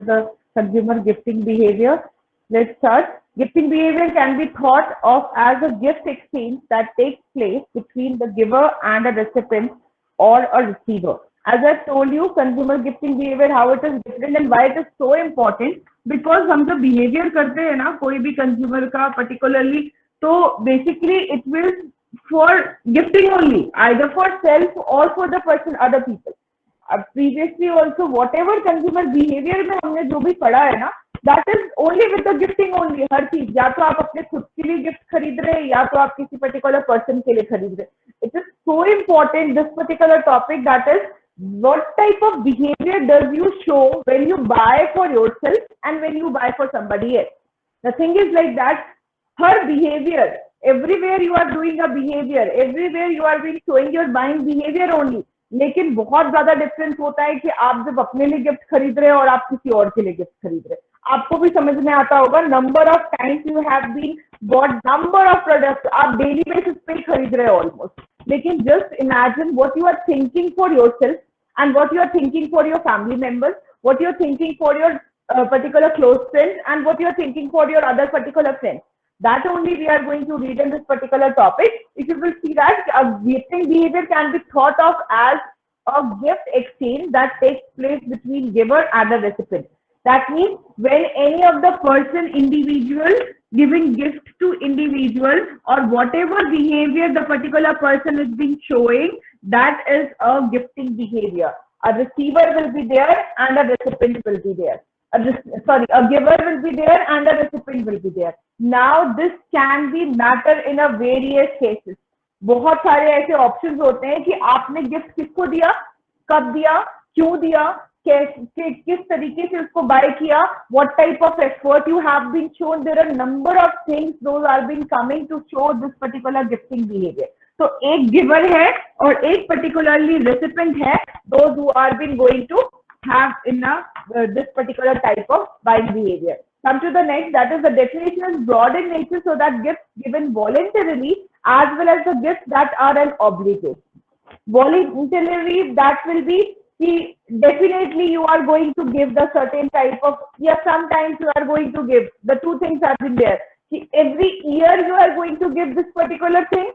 the consumer gifting behavior. Let's start. Gifting behavior can be thought of as a gift exchange that takes place between the giver and a recipient or a receiver. As I told you, consumer gifting behavior, how it is different and why it is so important. Because हम जब behavior करते हैं ना कोई भी consumer का particularly, तो basically it will for gifting only, either for self or for the person, other people. Previously also whatever consumer behavior में हमने जो भी पढ़ा है ना, that is only with the gifting only. हर चीज या तो आप अपने खुद के लिए गिफ्ट खरीद रहे हैं या तो आप किसी पर्टिकुलर पर्सन के लिए खरीद रहे हैं. It is so important, this particular topic, that is what type of behavior does you show when you buy for yourself and when you buy for somebody else. The thing is like that, her behavior, everywhere you are doing a behavior, everywhere you are being showing your buying behavior only. लेकिन बहुत ज्यादा difference होता है कि आप जब अपने लिए गिफ्ट खरीद रहे हैं और आप किसी और के लिए गिफ्ट खरीद रहे हैं. आपको भी समझ में आता होगा, number of times you have been bought number of products, आप डेली बेसिस पे खरीद रहे हो ऑलमोस्ट. लेकिन just imagine what you are thinking for yourself and what you are thinking for your family members, what you are thinking for your particular close friends, and what you are thinking for your other particular friends. That only we are going to read in this particular topic. If you will see that a gifting behavior can be thought of as a gift exchange that takes place between giver and a recipient. That means when any of the person, individual, giving gift to individual, or whatever behavior the particular person is being showing, that is a gifting behavior. A receiver will be there and a recipient will be there. A giver will be there and a recipient will be there. Now this can be matter in a various cases. बहुत सारे ऐसे options होते हैं कि आपने gift किसको दिया, कब दिया, क्यों दिया, किस तरीके से उसको बाय किया, what type of effort you have been shown. There are number of things those are been coming to show this particular gifting behavior. तो एक गिवर है और एक particularly recipient है, those who are been going to have in this particular type of buying behavior. Come to the next, that is the definition is broad in nature, so that gifts given voluntarily as well as the gifts that are an obligation. Voluntarily, that will be definitely you are going to give the certain type of, yeah, sometimes you are going to give, the two things are in there. Every year you are going to give this particular thing,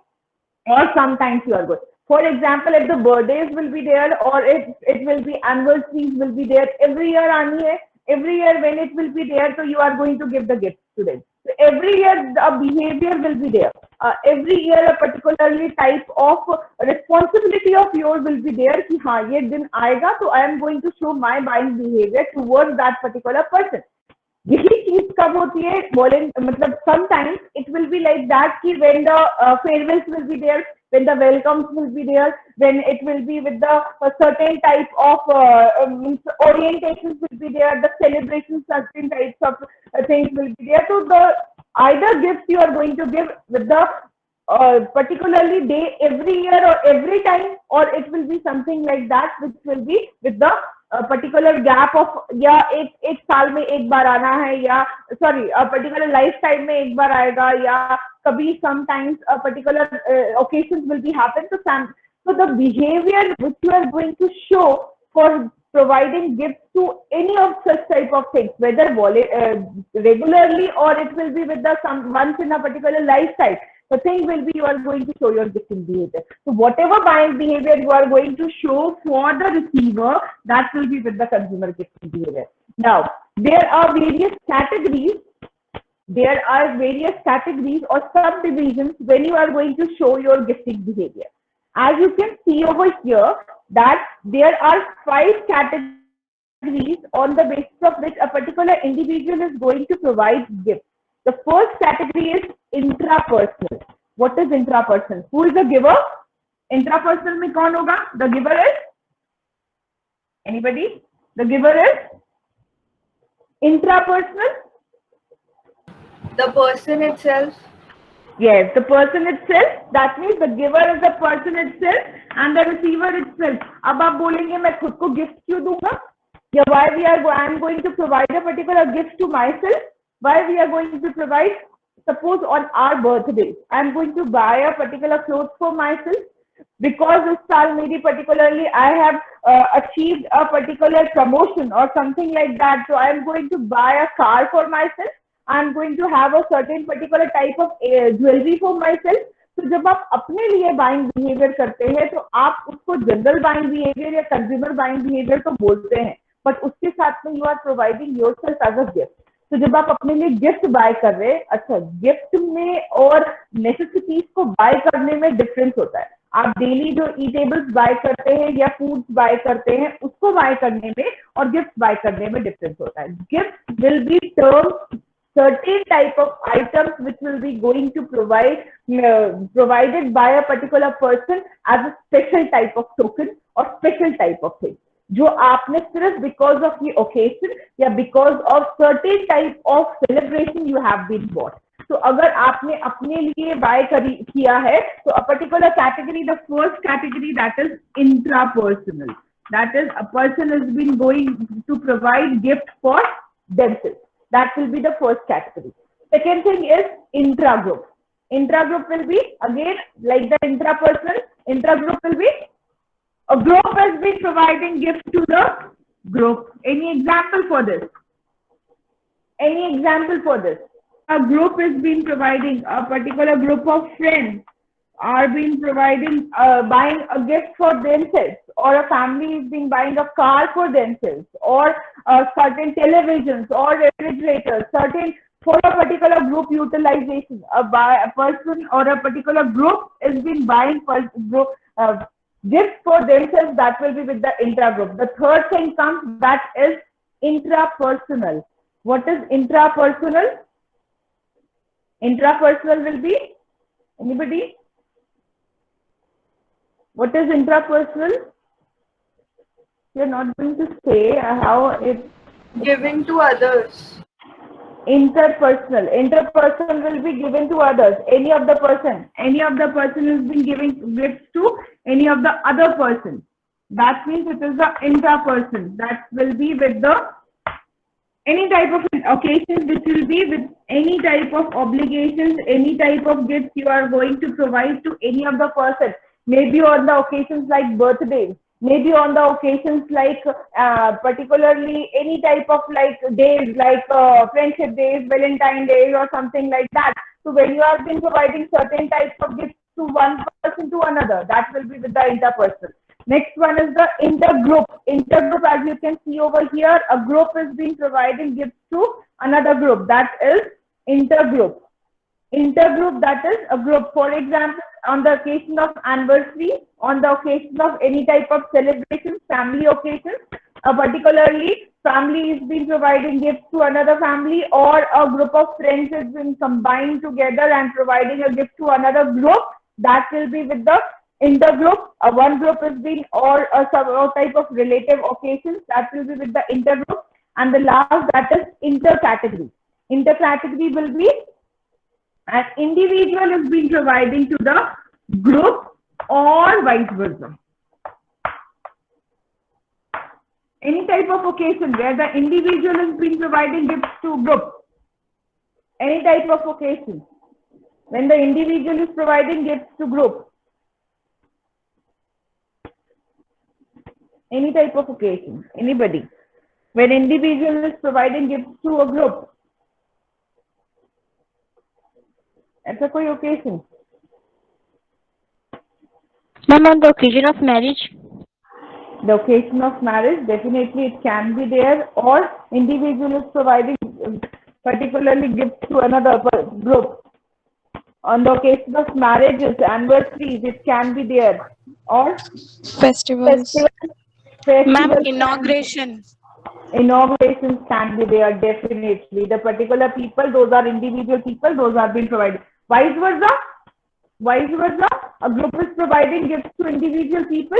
or sometimes you are going. For example, if the birthdays will be there, or it will be anniversaries will be there, every year every year when it will be there, so you are going to give the gift to them. So every year a behavior will be there. Every year a particularly type of responsibility of yours will be there कि हाँ ये दिन आएगा तो I am going to show my buying behavior towards that particular person. यही चीज कब होती है, मतलब sometimes it will be like that कि when the farewells will be there, when the welcomes will be there, when it will be with the certain type of orientations will be there, the celebrations, certain types of things will be there. So the either gifts you are going to give with the particularly day every year or every time, or it will be something like that which will be with the particular gap of, या एक साल में एक बार आना है, या sorry particular life time में एक बार आएगा, या कभी sometimes particular occasions will be happen. So the behavior which you are going to show for providing gifts to any of such type of things, whether regularly or it will be with the once in a particular lifetime, the thing will be you are going to show your gifting behavior. So whatever buying behavior you are going to show for the receiver, that will be with the consumer gifting behavior. Now there are various categories. There are various categories or subdivisions when you are going to show your gifting behavior. As you can see over here, that there are 5 categories on the basis of which a particular individual is going to provide gifts. The first category is intrapersonal. What is intrapersonal? Who is the giver? Intrapersonal में कौन होगा? The giver is? Anybody? The giver is? Intrapersonal? The person itself. Yes, the person itself. That means the giver is the person itself and the receiver itself. अब आप बोलेंगे मैं खुद को gift क्यों दूंगा? या why I am going to provide a particular gift to myself? Why we are going to provide? Suppose on our birthday, I am going to buy a particular clothes for myself because this साल maybe particularly I have achieved a particular promotion or something like that, so I am going to buy a car for myself, I am going to have a certain particular type of jewelry for myself. तो जब आप अपने लिए buying behaviour करते हैं तो आप उसको जनरल बाइंग बिहेवियर या कंज्यूमर बाइंग बिहेवियर तो बोलते हैं, बट उसके साथ में you are providing yourself as a gift. तो जब आप अपने लिए गिफ्ट बाय कर रहे हैं, अच्छा गिफ्ट में और नेसेसिटीज को बाय करने में डिफरेंस होता है। आप डेली जो ईटेबल्स बाय करते हैं या फूड्स बाय करते हैं उसको बाय करने में और गिफ्ट बाय करने में डिफरेंस होता है। Gift will B term certain type of items which will be going to provided by a particular person as a special type of token or special type of thing, जो आपने सिर्फ because of the occasion या because of certain type of celebration you have been bought। तो अगर आपने अपने लिए bye किया है तो a particular category, the first category, that is intrapersonal, that is a person has been going to provide gift for themselves, that will be the first category। Second thing is intragroup। Intragroup will be again like the intrapersonal, intragroup will be a group has been providing gifts to the group। Any example for this? Any example for this? A group has been providing, a particular group of friends are being providing, buying a gift for themselves, or a family is being buying a car for themselves, or certain televisions or refrigerators, certain for a particular group utilization. A person or a particular group is been buying gifts for themselves, that will be with the intra-group. The third thing comes, that is intrapersonal. What is intrapersonal? Intrapersonal will be, anybody? What is intrapersonal? You're not going to say how it... Giving to others. Interpersonal. Interpersonal will be given to others. Any of the person has been giving gifts to any of the other person. That means it is the intraperson. That will be with the any type of occasions, which will be with any type of obligations, any type of gifts you are going to provide to any of the person. Maybe on the occasions like birthdays, maybe on the occasions like particularly any type of like days like friendship days, Valentine days or something like that. So when you have been providing certain types of gifts to one person to another, that will be with the interpersonal. Next one is the intergroup. Intergroup, as you can see over here, a group is being providing gifts to another group. That is intergroup. Intergroup, that is a group. For example, on the occasion of anniversary, on the occasion of any type of celebration, family occasions, particularly family is being providing gifts to another family, or a group of friends has been combined together and providing a gift to another group. That will be with the intergroup. One group is being, or a type of relative occasions, that will be with the intergroup. And the last, that is intercategory. Intercategory will be an individual is being providing to the group or vice versa. Any type of occasion where the individual is being providing gifts to group. Any type of occasion when the individual is providing gifts to group. Any type of occasion, anybody. When individual is providing gifts to a group. ऐसा कोई occasion? Ma'am, on the occasion of marriage. The occasion of marriage, definitely it can be there, or individual is providing particularly gifts to another group. On the occasion of marriages, anniversaries, it can be there, or festivals. Ma'am, inauguration. Inaugurations can be there, definitely. The particular people, those are individual people, those are being provided. Vice versa, a group is providing gifts to individual people.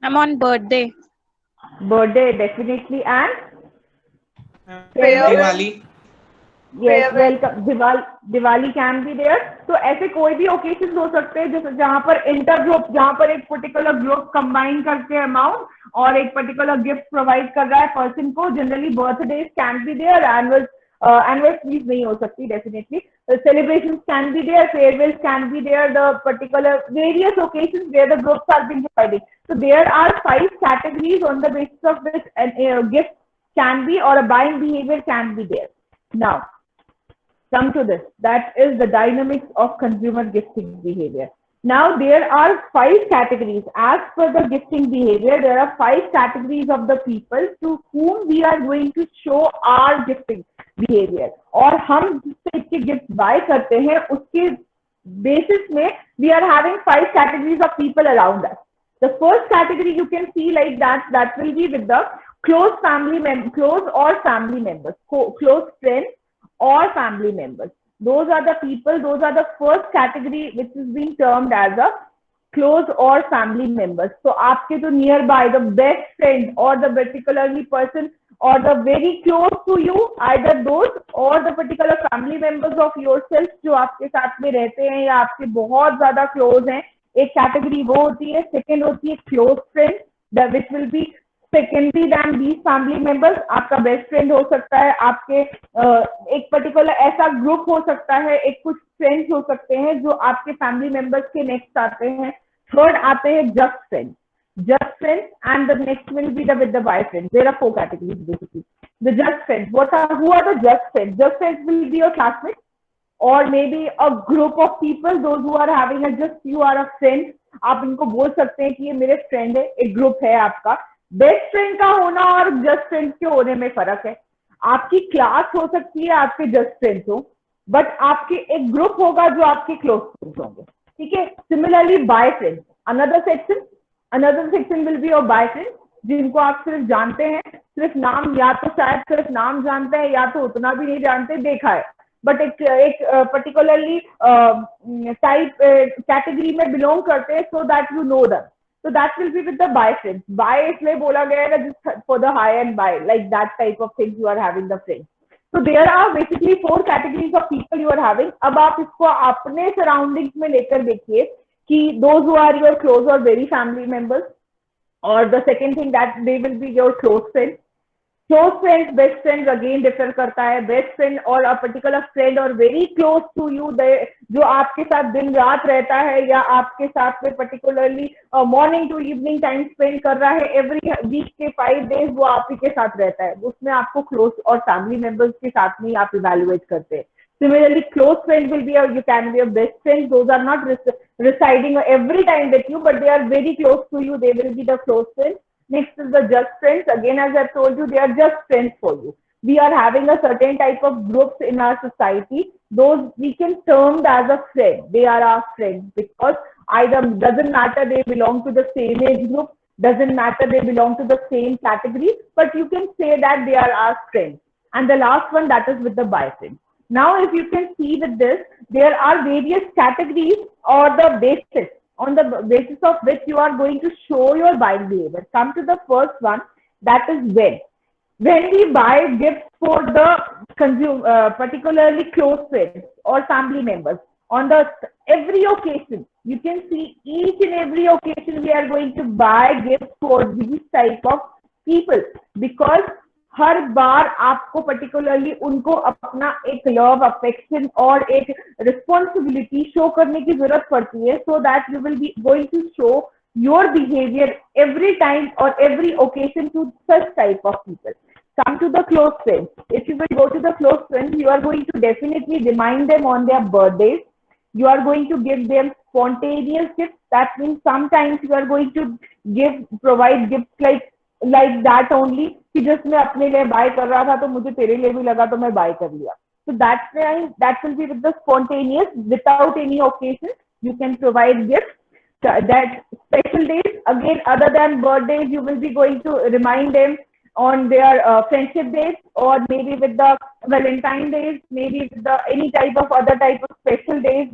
I'm on birthday. Birthday, definitely, and Diwali. Yes, welcome. Diwali can be there. तो ऐसे कोई भी occasions हो सकते हैं जैसे जहाँ पर intergroup, जहाँ पर एक particular group combine करके amount और एक particular gift provide कर रहा है person को. Generally birthdays can be there, anniversaries नहीं हो सकती definitely. Celebrations can be there, farewells can be there, the particular various occasions where the groups are being divided. So there are 5 categories on the basis of which a gift can be or a buying behavior can be there. Now, come to this. That is the dynamics of consumer gifting behavior. Now, there are 5 categories. As per the gifting behavior, there are 5 categories of the people to whom we are going to show our gifting behavior. और हम जिससे इनके gift buy करते हैं उसके basis में we are having 5 categories of people around us. The first category you can see like that will be with the close family members, close or family members, close friends or family members. Those are the people, those are the first category which is being termed as a close or family members. So आपके जो nearby, the best friend or the particularly person or the very close to you, either those or the particular family members of yourself जो आपके साथ में रहते हैं या आपके बहुत ज़्यादा close हैं. एक category वो होती है. Second होती है close friends, which will be secondly than these family members. आपका बेस्ट फ्रेंड हो सकता है, आपके एक पर्टिकुलर ऐसा ग्रुप हो सकता है, एक कुछ फ्रेंड्स हो सकते हैं जो आपके फैमिली मेंबर्स के नेक्स्ट आते हैं. थर्ड आते हैं just friends, and the next will be the with the bye friends. There are 4 categories basically. The just friends, who are the just friends? Just friends will be your classmates or maybe a group of people, those who are having a just you are a friend. आप इनको बोल सकते हैं कि ये मेरे friend है, एक ग्रुप है आपका. बेस्ट फ्रेंड का होना और जस्ट फ्रेंड्स के होने में फर्क है. आपकी क्लास हो सकती है, आपके जस्ट फ्रेंड्स हो, बट आपके एक ग्रुप होगा जो आपके क्लोज फ्रेंड्स होंगे. ठीक है. Similarly bye friends, another section will be your bye friends, जिनको आप सिर्फ जानते हैं, सिर्फ नाम, या तो शायद सिर्फ नाम जानते हैं या तो उतना भी नहीं जानते, देखा है, बट एक पर्टिकुलरली टाइप कैटेगरी में बिलोंग करते हैं, सो that you know them. So that will be with the buy friends. Buy इसलिए बोला गया है just for the high and buy, like that type of things you are having the friends. So there are basically 4 categories of people you are having. अब आप इसको अपने surroundings में लेकर देखिए कि those who are your close or very family members, or the second thing that they will be your close friends. Close friends, best friends again differ करता है. Best friend or a particular friend or very close to you, जो आपके साथ दिन रात रहता है या आपके साथ में particularly morning to evening time spend कर रहा है, every week के 5 days वो आप ही के साथ रहता है. उसमें आपको close और family members के साथ में आप evaluate करते हैं. Similarly, close friends will be you can be your best friends. Those are not residing every time with you, but they are very close to you. They will be the close friends. Next is the just friends. Again, as I've told you, they are just friends for you. We are having a certain type of groups in our society. Those we can term as a friend. They are our friends because either doesn't matter they belong to the same age group, doesn't matter they belong to the same category, but you can say that they are our friends. And the last one, that is with the buy friends. Now, if you can see with this, there are various categories or the basis on the basis of which you are going to show your buying behavior. Come to the first one, that is when. When we buy gifts for the particularly close friends or family members, on the every occasion, you can see each and every occasion we are going to buy gifts for these type of people, because हर बार आपको particularly उनको अपना एक love, affection और एक responsibility show करने की जरूरत पड़ती है, so that you will be going to show your behaviour every time और every occasion to such type of people. Come to the close friends. If you will go to the close friends, you are going to definitely remind them on their birthdays. You are going to give them spontaneous gifts. That means sometimes you are going to provide gifts like that only, कि just मैं अपने लिए buy कर रहा था तो मुझे तेरे लिए भी लगा तो मैं buy कर लिया. So that will be with the spontaneous, without any occasion. You can provide gifts. That special days, again, other than birthdays, you will be going to remind them on their friendship days, or maybe with the Valentine days, maybe with the any type of other type of special days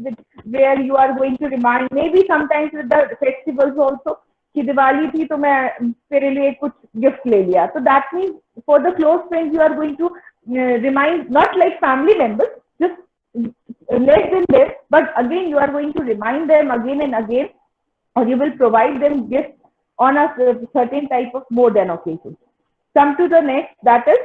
where you are going to remind, maybe sometimes with the festivals also, कि दिवाली थी तो मैं तेरे लिए कुछ gift ले लिया. So that means for the close friends you are going to remind, not like family members, just let them live, but again you are going to remind them again and again, or you will provide them gifts on a certain type of more than occasion. Come to the next, that is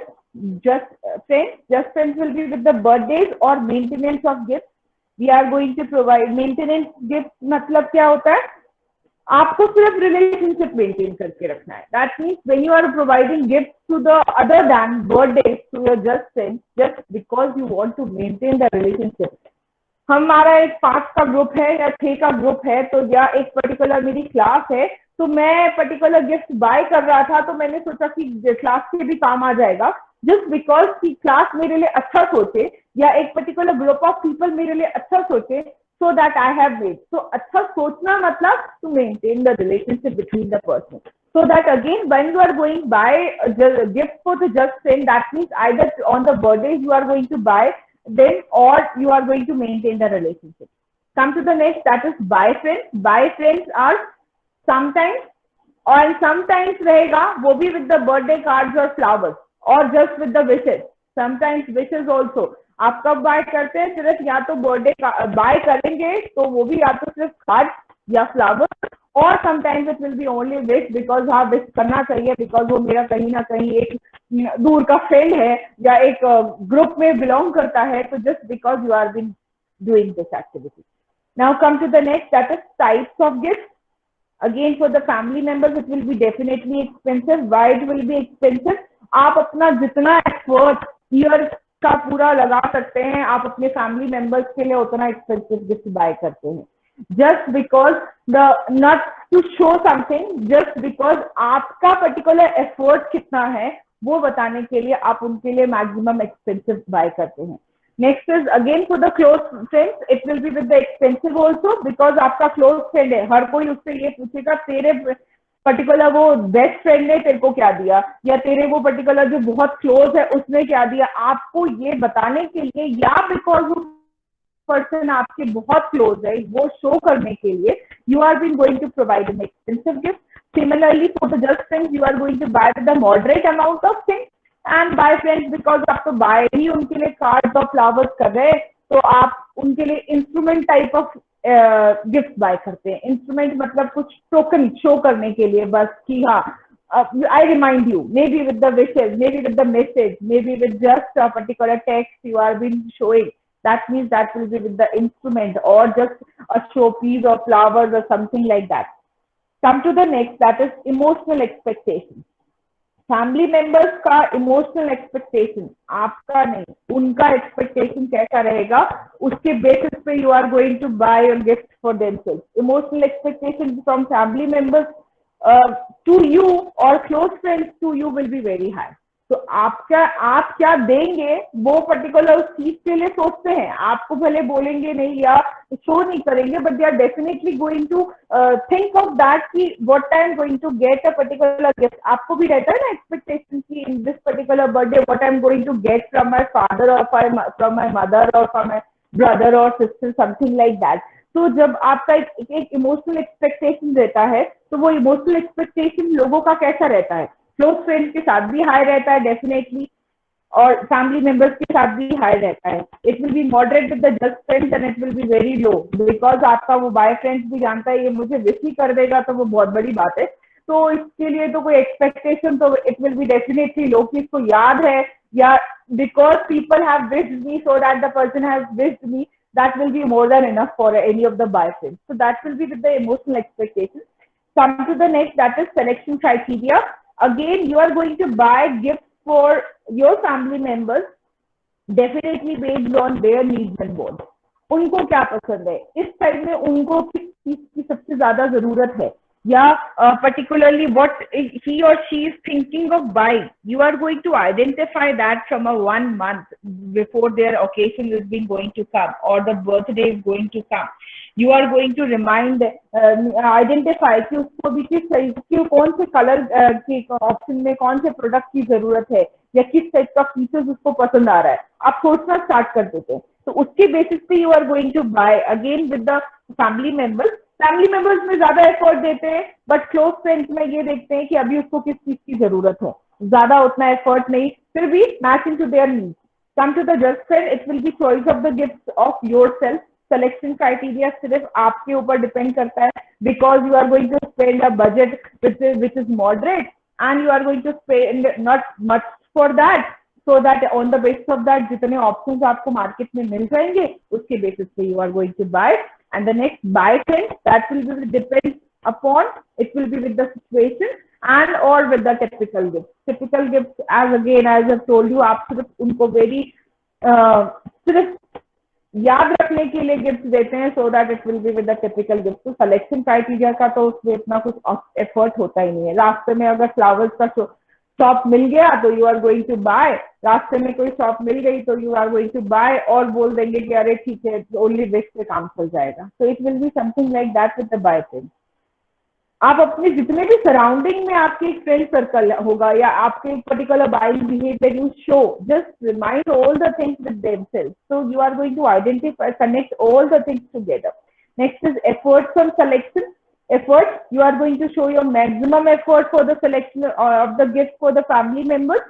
just friends will be with the birthdays or maintenance of gifts. We are going to provide maintenance gifts. मतलब क्या होता है, आपको सिर्फ relationship maintain करके रखना है. That means when you are providing gift to the other than birthday to your just friends, just because you want to maintain the relationship. हमारा एक 5 का ग्रुप है या 6 का ग्रुप है, तो या एक पर्टिकुलर मेरी क्लास है, तो मैं पर्टिकुलर गिफ्ट बाय कर रहा था, तो मैंने सोचा कि क्लास के भी काम आ जाएगा, जस्ट बिकॉज की क्लास मेरे लिए अच्छा सोचे या एक पर्टिकुलर ग्रुप ऑफ पीपल मेरे लिए अच्छा सोचे, so that I have made. So अच्छा सोचना मतलब to maintain the relationship between the person. So that again, when you are going buy a gift for the just friend, that means either on the birthday you are going to buy them or you are going to maintain the relationship. Come to the next, that is buy friends. Buy friends are sometimes और sometimes रहेगा वो भी with the birthday cards or flowers or just with the wishes. Sometimes wishes also. आप कब bye करते हैं, सिर्फ या तो बर्थडे बाय करेंगे तो वो भी या तो सिर्फ कार्ड या फ्लावर, और sometimes it will B only wish because हाँ विश करना चाहिए बिकॉज वो मेरा कहीं ना कहीं एक दूर का फ्रेंड है या एक ग्रुप में बिलोंग करता है, तो just because you are been doing this activity. Now come to the next, that is types of gift. Again for the family members it will be definitely expensive. Why it will be expensive? आप अपना जितना effort year का पूरा लगा सकते हैं, आप अपने फैमिली मेंबर्स के लिए उतना एक्सपेंसिव गिफ्ट बाय करते हैं, just because the not to show something, just because आपका पर्टिकुलर एफर्ट कितना है वो बताने के लिए आप उनके लिए मैक्सिमम एक्सपेंसिव बाय करते हैं. Next is again for the close friends, it will be with the expensive also because आपका क्लोज फ्रेंड है. हर कोई उससे ये पूछेगा तेरे पर्टिकुलर वो बेस्ट फ्रेंड ने तेरे को क्या दिया या तेरे वो पर्टिकुलर जो बहुत क्लोज है उसने क्या दिया. आपको ये बताने के लिए या बिकॉज वो पर्सन आपके बहुत क्लोज है वो शो करने के लिए you are been going to provide an expensive gift. Similarly for the just friends you are going to buy the moderate amount of things and bye friends because आप तो bye ही उनके लिए card और flowers कर रहे हैं, तो आप उनके लिए instrument type of gift buy करते हैं. इंस्ट्रूमेंट मतलब कुछ टोकन शो करने के लिए बस कि हाँ I remind you, maybe with the wishes, maybe with the message, maybe with just a particular text you are been showing. That means that will be with the instrument or just a showpiece or flowers or something like that. Come to the next, that is emotional expectation. Family members का emotional expectation, आपका नहीं उनका expectation कैसा रहेगा उसके basis पे you are going to buy a gift for themselves. Emotional expectation from family members to you और close friends to you will be very high. तो आप क्या देंगे वो पर्टिकुलर उस चीज के लिए सोचते हैं. आपको भले बोलेंगे नहीं या शो नहीं करेंगे, but they are definitely going to think of that कि what I am going to get a particular gift. आपको भी रहता है ना एक्सपेक्टेशन की in this particular birthday what I am going to get from my father और from my mother और from my brother और सिस्टर, समथिंग लाइक दैट. तो जब आपका एक इमोशनल एक्सपेक्टेशन रहता है तो वो इमोशनल एक्सपेक्टेशन लोगों का कैसा रहता है, क्लोज फ्रेंड्स के साथ भी हाई रहता है डेफिनेटली और फैमिली मेंबर्स के साथ भी हाई रहता है. It will B moderate with the just friends and it will be very low because आपका वो बाय फ्रेंड्स भी जानता है ये मुझे विश ही कर देगा तो वो बहुत बड़ी बात है. तो इसके लिए तो कोई एक्सपेक्टेशन तो इट विल बी डेफिनेटली लो कि इसको याद है या because people have wished me so that the person has wished me, that will be more than enough for any of the buy friends. So that will be with the emotional expectation. Come to the next, that is selection criteria. Again, you are going to buy gifts for your family members definitely based on their needs and wants. उनको क्या पसंद है, इस time में उनको किस चीज की सबसे ज्यादा जरूरत है या particularly what he or she is thinking of buying. You are going to identify that from a 1 month before their occasion is being going to come or the birthday is going to come. You are going to remind identify कि उसको भी किस कौन से colour के option में कौन से प्रोडक्ट की जरूरत है या किस टाइप का फीचर्स उसको पसंद आ रहा है, आप सोचना स्टार्ट कर देते हैं. तो उसके बेसिस पे you are going to buy again with the family members. Family members में ज्यादा एफर्ट देते हैं बट क्लोज फ्रेंड्स में ये देखते हैं कि अभी उसको किस चीज की जरूरत है, ज्यादा उतना एफर्ट नहीं, फिर भी matching to their needs. Come to the just friend, it will be choice of the gift of yourself. Selection criteria सिर्फ आपके ऊपर डिपेंड करता है because you are going to spend a budget which is moderate and you are going to spend not much for that, so that on the basis of that जितने options आपको market में मिल जाएंगे उसके basis पे you are going to buy. And the next buy trend, that will be depend upon, it will be with the situation and or with the typical gifts. Typical gifts, as again as I've told you, आप सिर्फ उनको very सिर्फ याद रखने के लिए gift देते हैं, so that it will be with the typical gift. तो सिलेक्शन क्राइटेरिया का तो उसमें इतना कुछ एफर्ट होता ही नहीं है. रास्ते में अगर फ्लावर्स का शॉप मिल गया तो you are going to buy, रास्ते में कोई शॉप मिल गई तो you are going to buy, और बोल देंगे कि अरे ठीक है ओनली विश से काम चल जाएगा. So it will be something like that with the bye friend. आप अपने जितने भी सराउंडिंग में आपके एक फ्रेंड सर्कल होगा या आपके एक particular buying behaviour you show, just remind all the things with themselves. So you are going to identify, connect all the things together. Next is efforts on selection. Effort, you are going to show your maximum effort for the selection of the gift for the family members,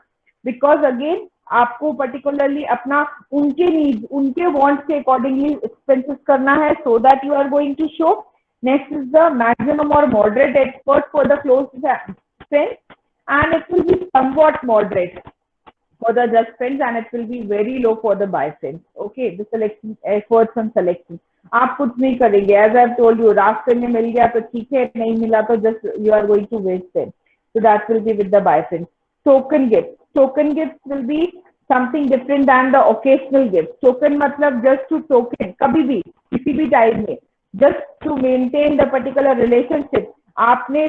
because again आपको particularly अपना उनके needs, उनके wants के accordingly expenses करना है, so that you are going to show. Next is the maximum or moderate effort for the close friends, and it will be somewhat moderate for the just friends, and it will be very low for the by friends. Okay, the selection efforts on selection. आप कुछ नहीं करेंगे, as I told you, रास्ते में मिल गया तो ठीक है, नहीं मिला तो just you are going to waste it. So that will be with the bye friends. Token gift. Token gift will be something different than the occasional gift. Token मतलब जस्ट टू टोकन, कभी भी किसी भी time में, just to maintain the particular relationship. आपने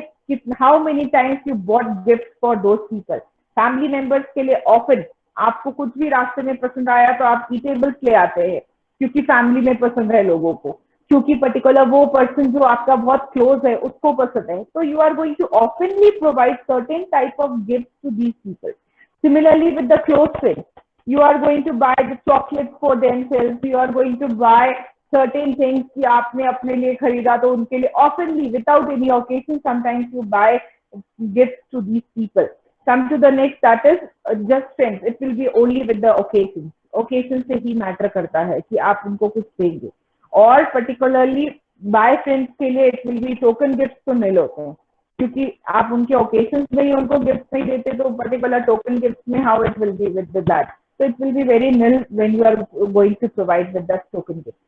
how many times you bought gift for those people. Family members के लिए often आपको कुछ भी रास्ते में पसंद आया तो आप ईटेबल्स ले आते हैं, क्योंकि फैमिली में पसंद है लोगों को, क्योंकि पर्टिकुलर वो पर्सन जो आपका बहुत क्लोज है उसको पसंद है. तो you are going to oftenly provide certain type of gift to these people. Similarly with the close friends, you are going to buy the chocolate for themselves, you are going to buy certain things कि आपने अपने लिए खरीदा तो उनके लिए oftenly without any occasion sometimes you buy gift to these people. Come to the next, that is just friends. It will be only with the occasions. Occasion से ही matter करता है कि आप उनको कुछ देंगे. और पर्टिकुलरली बाय फ्रेंड्स के लिए it will B token gift तो मिल होते हैं, क्योंकि आप उनके ओकेजन में ही उनको गिफ्ट नहीं देते, तो पर्टिकुलर टोकन गिफ्ट में how it will be with that. So it will be very nil when you are going to provide with that token gift.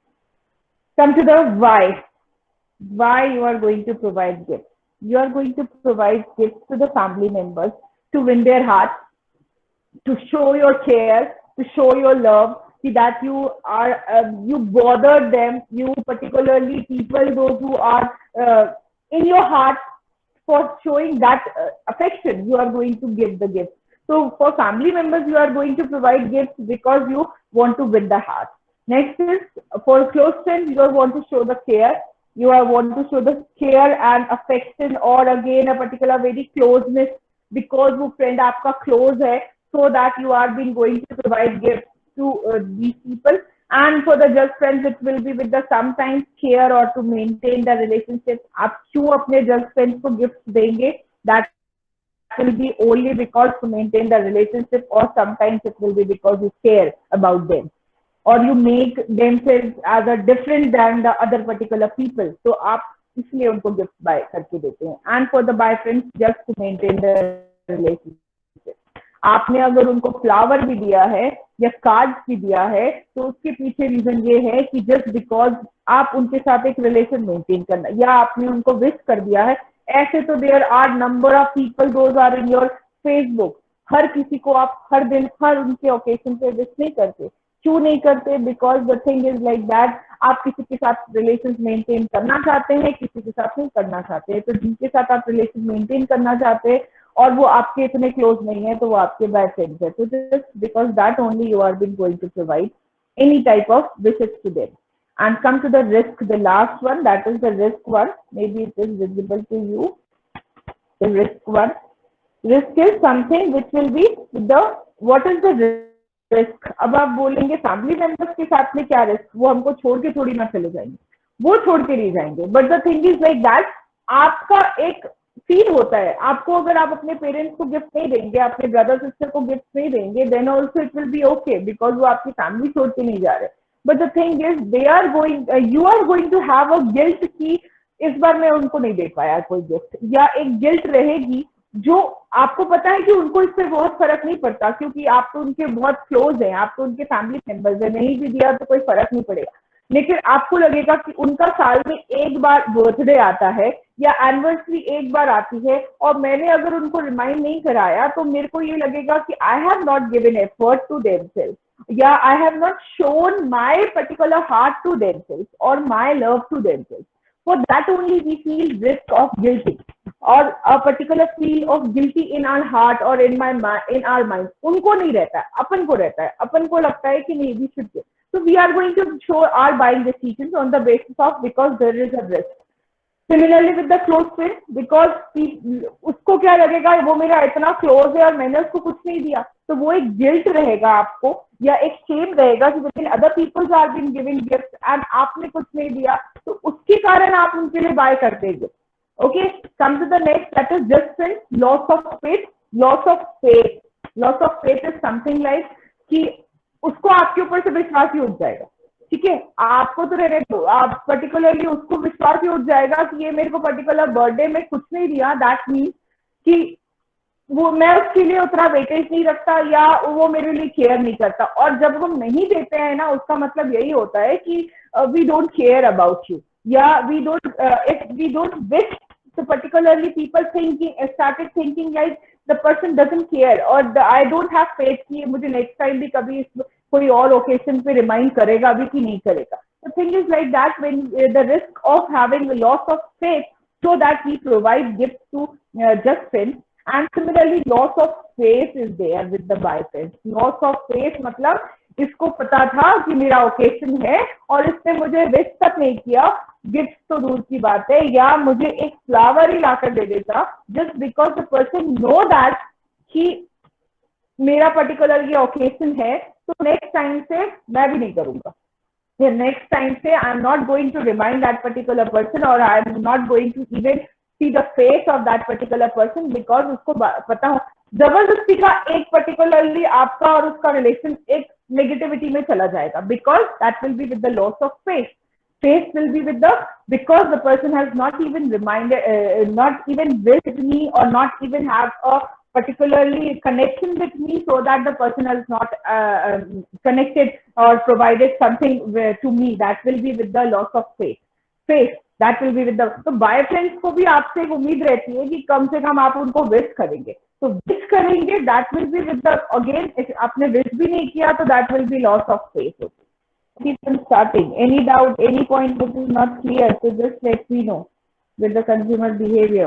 Come to the why. Why you are going to provide gifts. You are going to provide gifts to the family members to win their hearts, to show your care, to show your love, that you are you bother them, you particularly people those who are in your heart, for showing that affection you are going to give the gift. So for family members you are going to provide gifts because you want to win the heart. Next is for close friends, you want to show the care, you are want to show the care and affection, or again a particular very closeness, because वो friend आपका close है, so that you are being going to provide gifts to these people. And for the just friends it will be with the sometimes care or to maintain the relationship. आप क्यों अपने just friends को gifts देंगे, that will be only because to maintain the relationship, or sometimes it will be because you care about them, or you make themselves as a different than the other particular people, so आप इसलिए उनको gift bye करके देते हैं. And for the bye friends just to maintain the relationship. आपने अगर उनको flower भी दिया है या कार्ड भी दिया है तो उसके पीछे रीजन ये है कि जस्ट बिकॉज आप उनके साथ एक रिलेशन मेंटेन करना, या आपने उनको विश कर दिया है. ऐसे तो there are number of people those are in your Facebook. हर किसी को आप हर दिन हर उनके ओकेजन पे विश नहीं करते. क्यों नहीं करते? Because the thing is like that, आप किसी के साथ रिलेशन मेंटेन करना चाहते हैं, किसी के साथ नहीं करना चाहते हैं. तो जिनके साथ आप रिलेशन मेंटेन करना चाहते हैं और वो आपके इतने क्लोज नहीं है तो वो आपके बैड फ्रेंड्स है. तो just because that only you are being going to provide any type of wishes to them. And come to the risk, the last one, that is the risk one. Maybe it is visible to you. The risk one. Risk is something which will be the, what is the risk? अब आप बोलेंगे family members के साथ में क्या risk, वो हमको छोड़ के थोड़ी ना चले जाएंगे, वो छोड़ के नहीं जाएंगे. But the thing is like that, आपका एक फील होता है, आपको अगर आप अपने पेरेंट्स को गिफ्ट नहीं देंगे, अपने ब्रदर सिस्टर को गिफ्ट नहीं देंगे, then also it will be okay, because वो आपकी फैमिली छोड़ के नहीं जा रहे. But the thing is they are going, you are going to have a guilt कि इस बार मैं उनको नहीं दे पाया कोई गिफ्ट, या एक गिल्ट रहेगी जो आपको पता है कि उनको इससे बहुत फर्क नहीं पड़ता, क्योंकि आप तो उनके बहुत क्लोज हैं, आप तो उनके फैमिली मेंबर्स हैं, नहीं भी दिया तो कोई फर्क नहीं पड़ेगा। लेकिन आपको लगेगा कि उनका साल में एक बार बर्थडे आता है या एनिवर्सरी एक बार आती है और मैंने अगर उनको रिमाइंड नहीं कराया तो मेरे को ये लगेगा कि I have not given effort to themselves या I have not shown my particular heart to themselves और my love to themselves. For that only we feel risk of guilty or a particular feel of guilty in our heart or in our mind. उनको नहीं रहता है, अपन को रहता है, अपन को लगता है कि नहीं, we should give. So we are going to show our buying decisions on the basis of because there is a risk. Similarly with the close friend, because उसको क्या लगेगा वो मेरा इतना क्लोज है और मैंने उसको कुछ नहीं दिया, तो वो एक गिल्ट रहेगा आपको या एक शेम रहेगा कि other peoples are been giving gift and आपने कुछ नहीं दिया, तो उसके कारण आप उनके लिए बाय कर देंगे। Okay, come to the next, that is just friend, loss of faith. Loss of faith, loss of faith is something like कि उसको आपके ऊपर से विश्वास ही उठ जाएगा। ठीक है, आपको तो रहने दो, आप पर्टिकुलरली उसको विश्वास ही उठ जाएगा कि ये मेरे को पर्टिकुलर बर्थडे में कुछ नहीं दिया, दैट मीन्स कि वो मैं उसके लिए उतना वेटेज नहीं रखता या वो मेरे लिए केयर नहीं करता। और जब हम नहीं देते हैं ना, उसका मतलब यही होता है कि we don't care about you या we don't if we don't wish, so particularly people started thinking like the person doesn't care or I don't have faith कि मुझे next time भी कभी कोई और occasion पे remind करेगा भी कि नहीं करेगा। The thing is like that when the risk of having a loss of faith, so that we provide gifts to just friends, and similarly loss of faith is there with the buy friends. Loss of faith मतलब इसको पता था कि मेरा occasion है और इसने मुझे विश तक नहीं किया, गिफ्ट तो दूर की बात है, या मुझे एक फ्लावर ही लाकर दे देता, just because the person know that कि मेरा पर्टिकुलर ये ओकेशन है, तो नेक्स्ट टाइम से मैं भी नहीं करूंगा। नेक्स्ट टाइम से I am not going to remind that particular person और I am not going to even see the face of that particular person, because उसको पता हो जबरदस्ती का एक पर्टिकुलरली आपका और उसका रिलेशन एक नेगेटिविटी में चला जाएगा, because that will be with the loss of faith. Faith will be with the, because the person has not even reminded, not even with me or not even have a particularly connection with me, so that the person has not connected or provided something to me, that will be with the loss of faith. Faith, that will be with the, तो bye friends को भी आपसे एक उम्मीद रहती है कि कम से कम आप उनको विश करेंगे, तो विश करेंगे, that will be with the, again आपने विश भी नहीं किया तो that will be loss of faith. Keep on starting. Any doubt, any point which is not clear, so just let me know with the consumer behavior.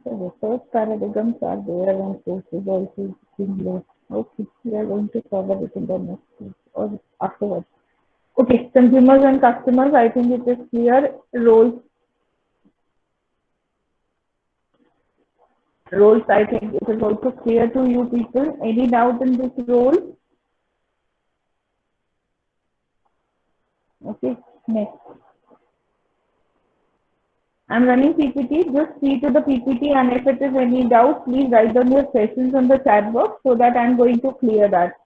So the first paradigms are there and sources also being lost. Okay, we are going to cover it in the next week or afterwards. Okay, consumers and customers, I think it is clear. Roles, I think it is also clear to you people. Any doubt in this role? Okay, next. I'm running PPT. Just see to the PPT, and if it is any doubt, please write down your questions on the chat box so that I'm going to clear that.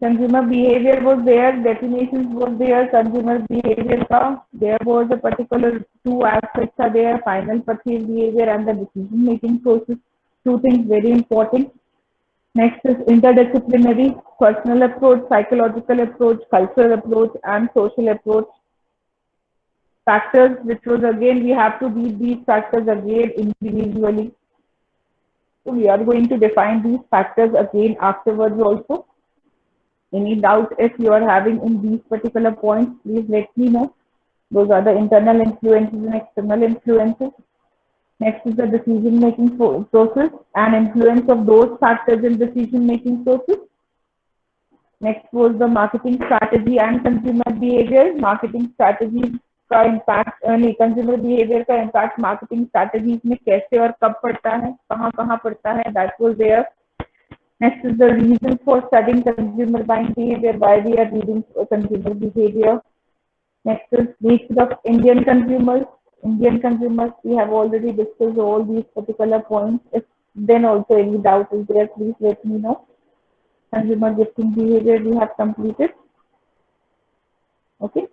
Consumer behavior was there, definitions was there, consumer behavior ka, there was a particular two aspects are there, final purchase behavior and the decision making process. Two things very important. Next is interdisciplinary, personal approach, psychological approach, cultural approach and social approach. Factors, which was again we have to read these factors again individually. So we are going to define these factors again afterwards also. Any doubt if you are having in these particular points, please let me know. Those are the internal influences and external influences. Next is the decision making process and influence of those factors in decision making process. Next was the marketing strategy and consumer behavior. Marketing strategies का impact, consumer behavior का impact marketing strategies में कैसे और कब पड़ता है, कहाँ पड़ता है, that was there. Next is the reason for studying consumer buying behavior, why we are reading consumer behavior. Next is needs of Indian consumers. Indian consumers, we have already discussed all these particular points. If then also any doubt is there, please let me know. Consumer gifting behavior we have completed. Okay.